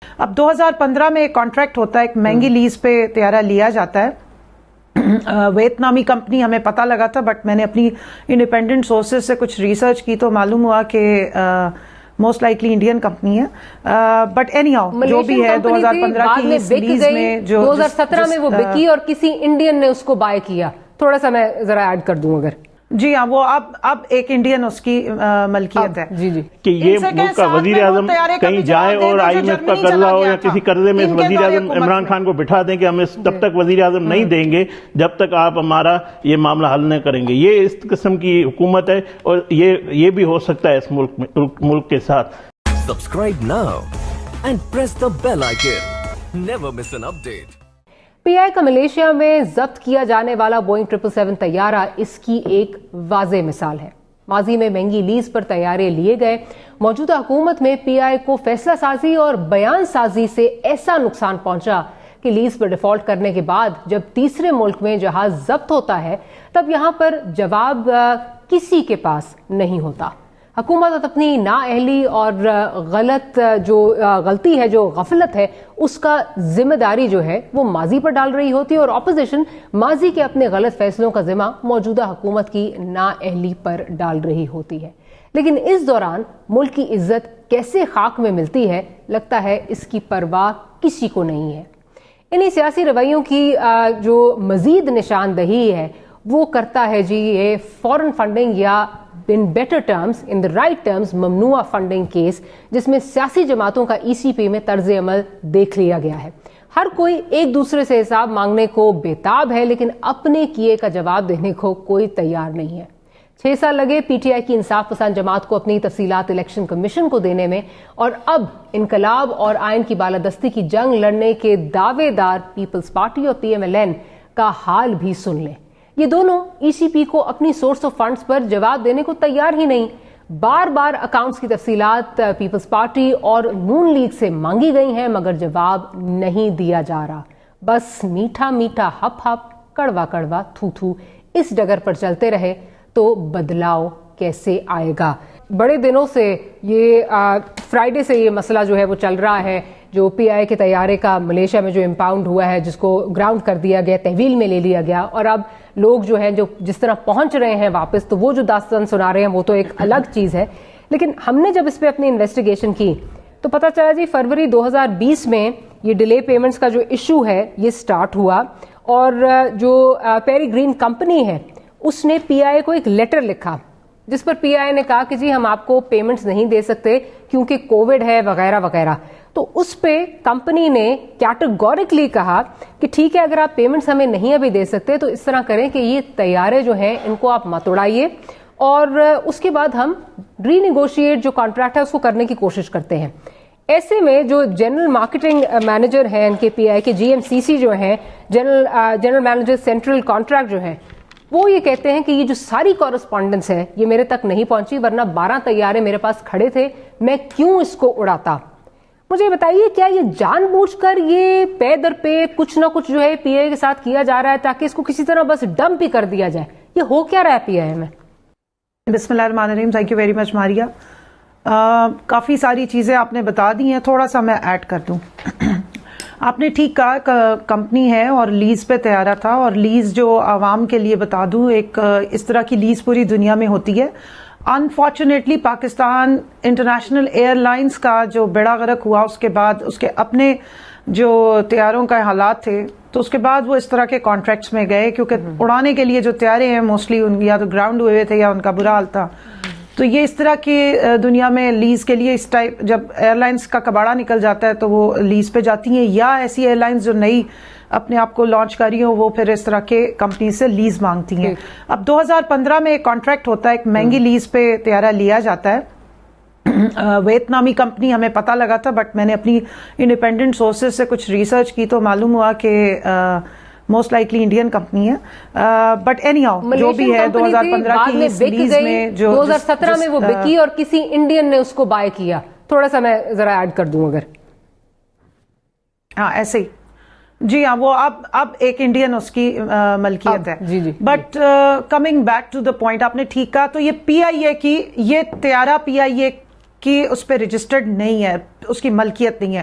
اب 2015 میں ایک کانٹریکٹ ہوتا ہے, ایک مہنگی لیز پہ طیارہ لیا جاتا ہے. ویتنامی کمپنی ہمیں پتہ لگا تھا, بٹ میں نے اپنی انڈیپینڈنٹ سورسز سے کچھ ریسرچ کی تو معلوم ہوا کہ موسٹ لائکلی انڈین کمپنی ہے. بٹ اینی ہاؤ جو بھی ہے 2015 کی اس لیز میں جو 2017 میں وہ بکی اور کسی انڈین نے اس کو بائی کیا. تھوڑا سا میں ذرا ایڈ کر دوں اگر. جی ہاں, وہ اب ایک انڈین اس کی ملکیت ہے. جی جی کہ یہ ملک کا وزیر اعظم کہیں جائے اور آئی ایم ایف کا قرضہ ہو یا کسی قرضے میں وزیر اعظم عمران خان کو بٹھا دیں کہ ہم تب تک وزیر اعظم نہیں دیں گے جب تک آپ ہمارا یہ معاملہ حل نہیں کریں گے. یہ اس قسم کی حکومت ہے اور یہ بھی ہو سکتا ہے اس ملک کے ساتھ. Subscribe now and press the bell icon. Never miss an update. پی آئی کا ملیشیا میں ضبط کیا جانے والا بوئنگ 777 طیارہ اس کی ایک واضح مثال ہے. ماضی میں مہنگی لیز پر طیارے لیے گئے. موجودہ حکومت میں پی آئی کو فیصلہ سازی اور بیان سازی سے ایسا نقصان پہنچا کہ لیز پر ڈیفالٹ کرنے کے بعد جب تیسرے ملک میں جہاز ضبط ہوتا ہے تب یہاں پر جواب کسی کے پاس نہیں ہوتا. حکومت اپنی نااہلی اور غلطی ہے جو غفلت ہے اس کا ذمہ داری جو ہے وہ ماضی پر ڈال رہی ہوتی ہے اور اپوزیشن ماضی کے اپنے غلط فیصلوں کا ذمہ موجودہ حکومت کی نااہلی پر ڈال رہی ہوتی ہے. لیکن اس دوران ملک کی عزت کیسے خاک میں ملتی ہے لگتا ہے اس کی پرواہ کسی کو نہیں ہے. انہی سیاسی رویوں کی جو مزید نشاندہی ہے وہ کرتا ہے جی یہ فورن فنڈنگ یا in better terms, in the right terms, ممنوع فنڈنگ کیس جس میں سیاسی جماعتوں کا ای سی پی میں طرز عمل دیکھ لیا گیا ہے. ہر کوئی ایک دوسرے سے حساب مانگنے کو بےتاب ہے لیکن اپنے کیے کا جواب دینے کو کوئی تیار نہیں ہے. 6 سال لگے پی ٹی آئی کی انصاف پسند جماعت کو اپنی تفصیلات الیکشن کمیشن کو دینے میں اور اب انقلاب اور آئین کی بالادستی کی جنگ لڑنے کے دعوے دار پیپلز پارٹی اور پی ایم ایل این کا حال بھی سن لیں. یہ دونوں ای سی پی کو اپنی سورس آف فنڈز پر جواب دینے کو تیار ہی نہیں. بار بار اکاؤنٹس کی تفصیلات پیپلز پارٹی اور نون لیگ سے مانگی گئی ہیں مگر جواب نہیں دیا جا رہا. بس میٹھا میٹھا ہپ ہپ کڑوا کڑوا تھو تھو اس ڈگر پر چلتے رہے تو بدلاؤ کیسے آئے گا. بڑے دنوں سے یہ فرائیڈے سے یہ مسئلہ جو ہے وہ چل رہا ہے جو پی آئی کے طیارے کا ملیشیا میں جو امپاؤنڈ ہوا ہے جس کو گراؤنڈ کر دیا گیا, تحویل میں لے لیا گیا اور اب لوگ جو ہیں جو جس طرح پہنچ رہے ہیں واپس تو وہ جو داستان سنا رہے ہیں وہ تو ایک الگ چیز ہے. لیکن ہم نے جب اس پہ اپنی انویسٹیگیشن کی تو پتہ چلا جی فروری 2020 میں یہ ڈیلے پیمنٹس کا جو ایشو ہے یہ سٹارٹ ہوا اور جو پیری گرین کمپنی ہے اس نے پی آئی کو ایک لیٹر لکھا جس پر پی آئی نے کہا کہ جی ہم آپ کو پیمنٹس نہیں دے سکتے کیونکہ کووڈ ہے وغیرہ وغیرہ. تو اس پہ کمپنی نے کیٹیگوریکلی کہا کہ ٹھیک ہے اگر آپ پیمنٹس ہمیں نہیں ابھی دے سکتے تو اس طرح کریں کہ یہ طیارے جو ہیں ان کو آپ مت اڑائیے اور اس کے بعد ہم ری نیگوشیٹ جو کانٹریکٹ ہے اس کو کرنے کی کوشش کرتے ہیں. ایسے میں جو جنرل مارکیٹنگ مینیجر ہیں ان کے پی آئی کے جی ایم سی سی جو ہیں جنرل مینیجر سینٹرل کانٹریکٹ جو ہیں وہ یہ کہتے ہیں کہ یہ جو ساری کورسپونڈنس ہے یہ میرے تک نہیں پہنچی ورنہ 12 طیارے میرے پاس کھڑے تھے میں کیوں اس کو اڑاتا. مجھے بتائیے کیا یہ جان بوجھ کر یہ پے در پے کچھ نہ کچھ جو ہے پی آئی کے ساتھ کیا جا رہا ہے تاکہ اس کو کسی طرح بس ڈمپ ہی کر دیا جائے؟ یہ ہو کیا رہا ہے پی آئی میں؟ بسم اللہ الرحمن الرحیم. تھینک یو ویری مچ ماریا. کافی ساری چیزیں آپ نے بتا دی ہیں, تھوڑا سا میں ایڈ کر دوں. آپ نے ٹھیک کہا کمپنی ہے اور لیز پہ طیارہ تھا اور لیز جو عوام کے لیے بتا دوں ایک اس طرح کی لیز پوری دنیا میں ہوتی ہے. Unfortunately Pakistan international air lines کا جو بیڑا غرق ہوا اس کے بعد اس کے اپنے جو طیاروں کا حالات تھے تو اس کے بعد وہ اس طرح کے کانٹریکٹس میں گئے کیونکہ اڑانے کے لیے جو طیارے ہیں موسٹلی ان یا تو گراؤنڈ ہوئے تھے یا ان کا برا حال تھا. تو یہ اس طرح کی دنیا میں لیز کے لیے اس ٹائپ جب ایئر لائنز کا کباڑا نکل جاتا ہے تو وہ لیز پہ جاتی ہیں یا ایسی ایئر لائنز جو نئی اپنے آپ کو لانچ کری ہوں وہ پھر اس طرح کے کمپنی سے لیز مانگتی ہیں. اب 2015 میں ایک کانٹریکٹ ہوتا ہے, ایک مہنگی لیز پہ طیارہ لیا جاتا ہے. ویتنامی کمپنی ہمیں پتہ لگا تھا بٹ میں نے اپنی انڈیپینڈنٹ سورسز سے کچھ ریسرچ کی تو معلوم ہوا کہ موسٹ لائکلی انڈین کمپنی ہے. بٹ اینی ہاؤ جو بھی ہے 2015 کی اس لیز میں جو 2017 میں وہ بکی اور کسی انڈین نے اس کو بائی کیا. تھوڑا سا میں ذرا ایڈ کر دوں اگر. ہاں ایسے ہی جی ہاں وہ اب ایک انڈین اس کی ملکیت ہے. But coming back to the point آپ نے ٹھیک کہا. تو یہ پی آئی اے کی یہ طیارہ پی آئی اے کی اس پہ رجسٹرڈ نہیں ہے, اس کی ملکیت نہیں ہے.